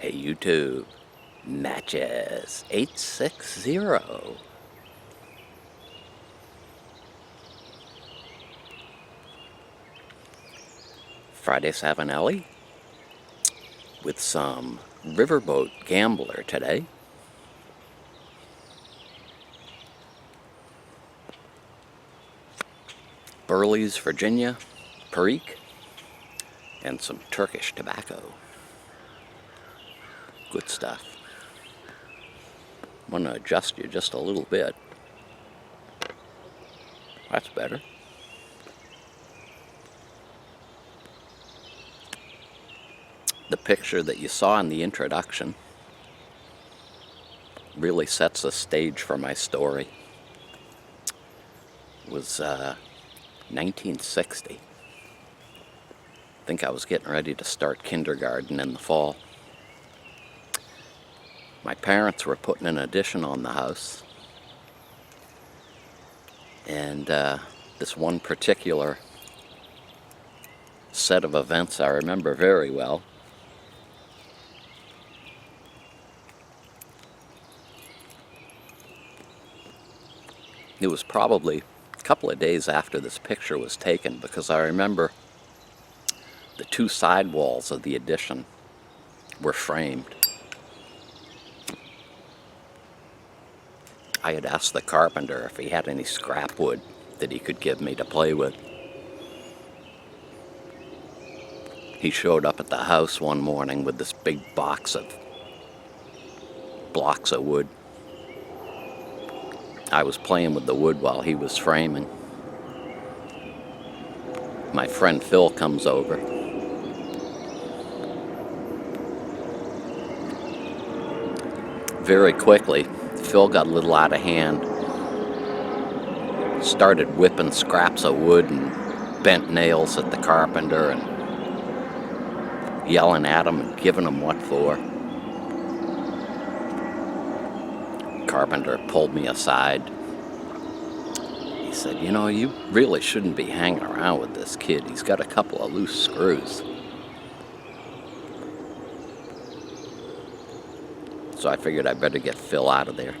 Hey YouTube, matches 860. Friday Savinelli with some Riverboat Gambler today. Burley's Virginia, Perique, and some Turkish tobacco. Good stuff. I'm going to adjust you just a little bit. That's better. The picture that you saw in the introduction really sets the stage for my story. It was 1960. I think I was getting ready to start kindergarten in the fall. My parents were putting an addition on the house, and this one particular set of events I remember very well. It was probably a couple of days after this picture was taken, because I remember the two side walls of the addition were framed. I had asked the carpenter if he had any scrap wood that he could give me to play with. He showed up at the house one morning with this big box of blocks of wood. I was playing with the wood while he was framing. My friend Phil comes over. Very quickly, Phil got a little out of hand, started whipping scraps of wood and bent nails at the carpenter and yelling at him and giving him what for. Carpenter pulled me aside. He said, "You know, you really shouldn't be hanging around with this kid. He's got a couple of loose screws." So I figured I better get Phil out of there.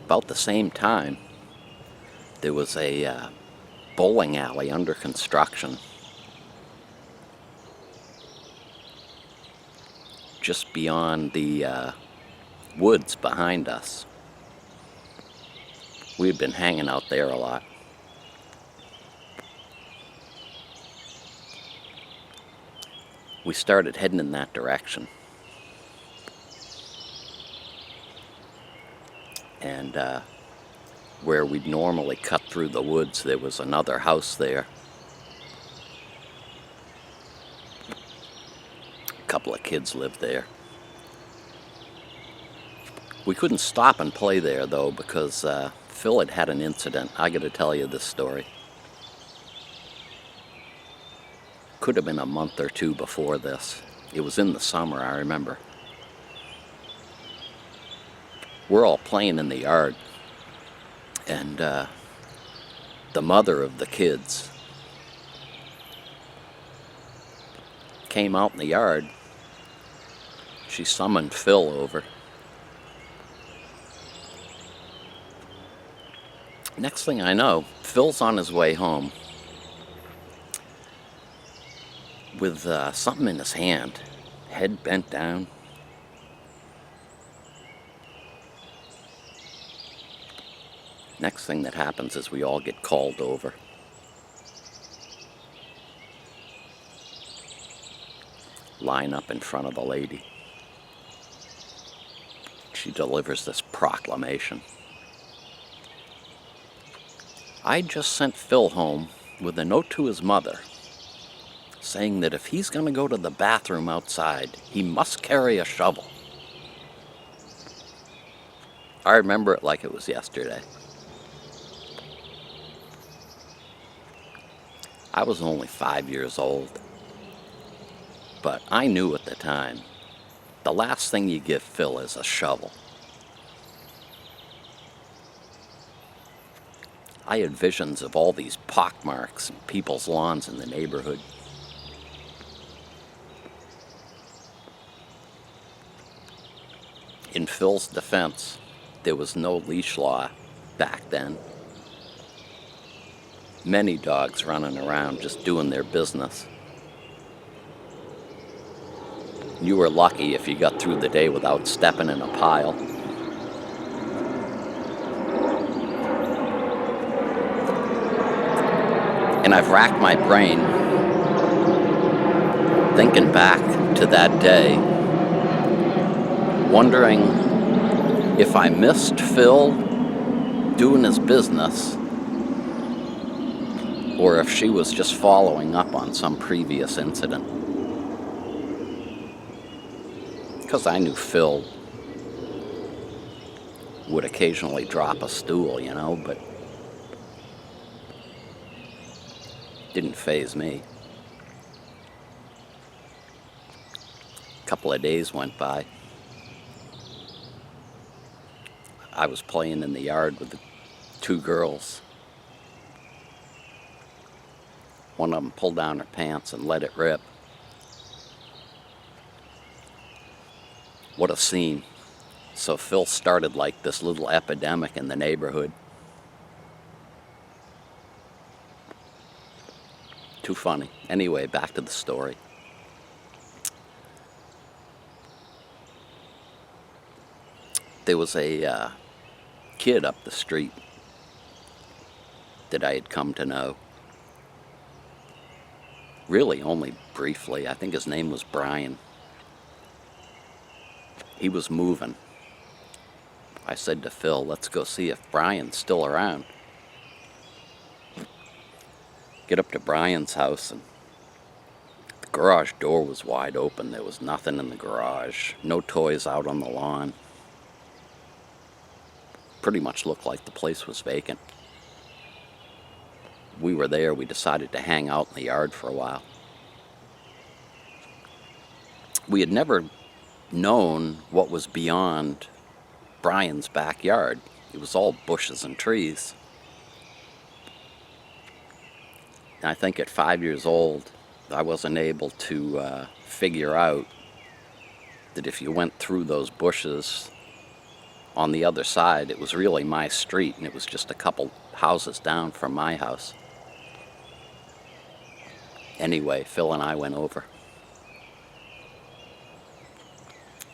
About the same time, there was a bowling alley under construction just beyond the woods behind us. We had been hanging out there a lot. We started heading in that direction. And where we'd normally cut through the woods, there was another house there. A couple of kids lived there. We couldn't stop and play there, though, because Phil had had an incident. I got to tell you this story. Could have been a month or two before this. It was in the summer, I remember. We're all playing in the yard, and the mother of the kids came out in the yard. She summoned Phil over. Next thing I know, Phil's on his way home with something in his hand, head bent down. Next thing that happens is we all get called over. Line up in front of the lady. She delivers this proclamation. I just sent Phil home with a note to his mother saying that if he's going to go to the bathroom outside, he must carry a shovel. I remember it like it was yesterday. I was only 5 years old, but I knew at the time the last thing you give Phil is a shovel. I had visions of all these pockmarks and people's lawns in the neighborhood. In Phil's defense, there was no leash law back then. Many dogs running around just doing their business. You were lucky if you got through the day without stepping in a pile. And I've racked my brain thinking back to that day, wondering if I missed Phil doing his business or if she was just following up on some previous incident. Because I knew Phil would occasionally drop a stool, you know, but didn't faze me. A couple of days went by. I was playing in the yard with the two girls. One of them pulled down her pants and let it rip. What a scene. So Phil started like this little epidemic in the neighborhood. Too funny. Anyway, back to the story. There was a kid up the street that I had come to know. Really only briefly. I think his name was Brian. He was moving. I said to Phil, let's go see if Brian's still around. Get up to Brian's house, and the garage door was wide open. There was nothing in the garage. No toys out on the lawn. Pretty much looked like the place was vacant. We were there. We decided to hang out in the yard for a while. We had never known what was beyond Brian's backyard. It was all bushes and trees. And I think at 5 years old, I wasn't able to figure out that if you went through those bushes on the other side, it was really my street, and it was just a couple houses down from my house. Anyway, Phil and I went over.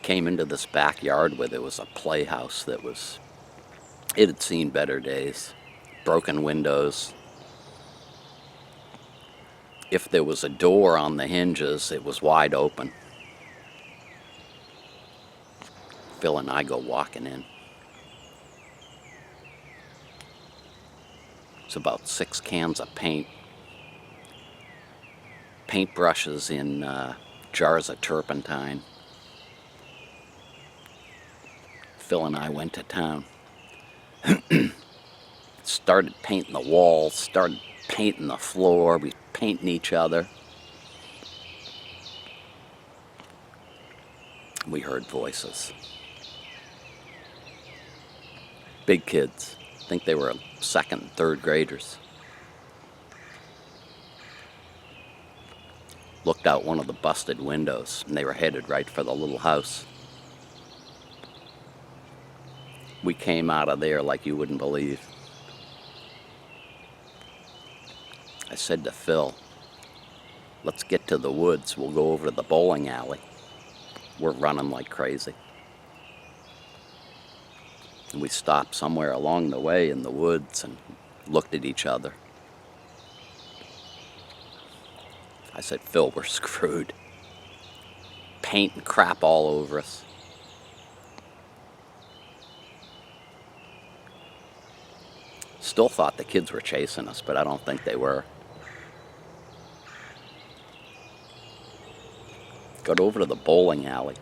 Came into this backyard where there was a playhouse that was, it had seen better days. Broken windows. If there was a door on the hinges, it was wide open. Phil and I go walking in. It's about 6 cans of paint. Paintbrushes in jars of turpentine. Phil and I went to town. Started painting the walls, started painting the floor, we painting each other. We heard voices. Big kids. I think they were 2nd and 3rd graders. Looked out one of the busted windows, and they were headed right for the little house. We came out of there like you wouldn't believe. I said to Phil, let's get to the woods. We'll go over to the bowling alley. We're running like crazy. And we stopped somewhere along the way in the woods and looked at each other. I said, Phil, we're screwed. Paint and crap all over us. Still thought the kids were chasing us, but I don't think they were. Got over to the bowling alley.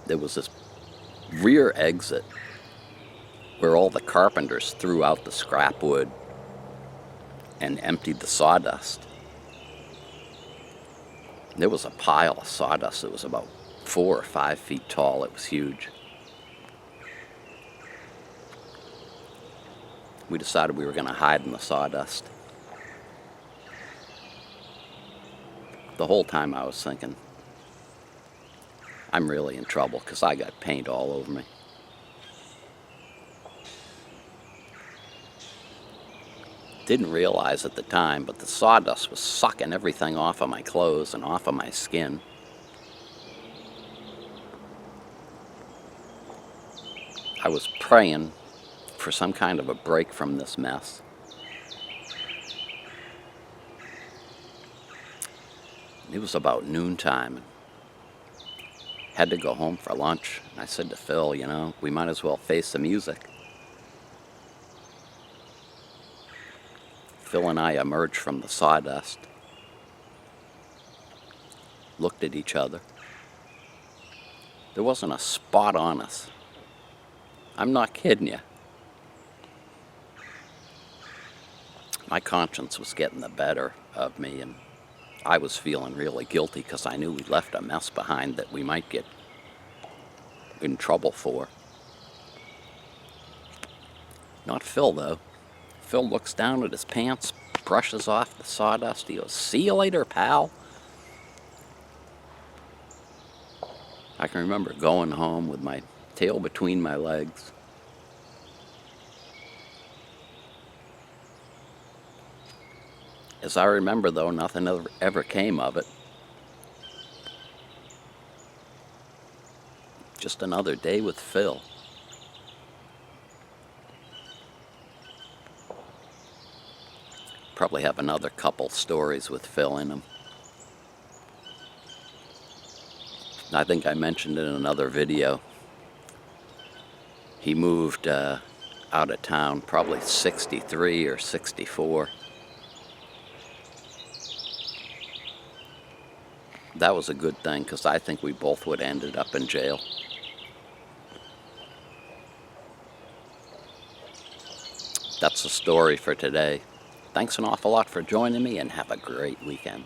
There was this rear exit where all the carpenters threw out the scrap wood and emptied the sawdust. There was a pile of sawdust that was about 4 or 5 feet tall. It was huge. We decided we were going to hide in the sawdust. The whole time I was thinking, I'm really in trouble because I got paint all over me. Didn't realize at the time, but the sawdust was sucking everything off of my clothes and off of my skin. I was praying for some kind of a break from this mess. It was about noontime. Had to go home for lunch. And I said to Phil, you know, we might as well face the music. Phil and I emerged from the sawdust, looked at each other. There wasn't a spot on us. I'm not kidding you. My conscience was getting the better of me, and I was feeling really guilty because I knew we left a mess behind that we might get in trouble for. Not Phil, though. Phil looks down at his pants, brushes off the sawdust. He goes, "See you later, pal." I can remember going home with my tail between my legs. As I remember, though, nothing ever came of it. Just another day with Phil. Probably have another couple stories with Phil in them. I think I mentioned in another video, he moved out of town, probably 63 or 64. That was a good thing, because I think we both would have ended up in jail. That's the story for today. Thanks an awful lot for joining me, and have a great weekend.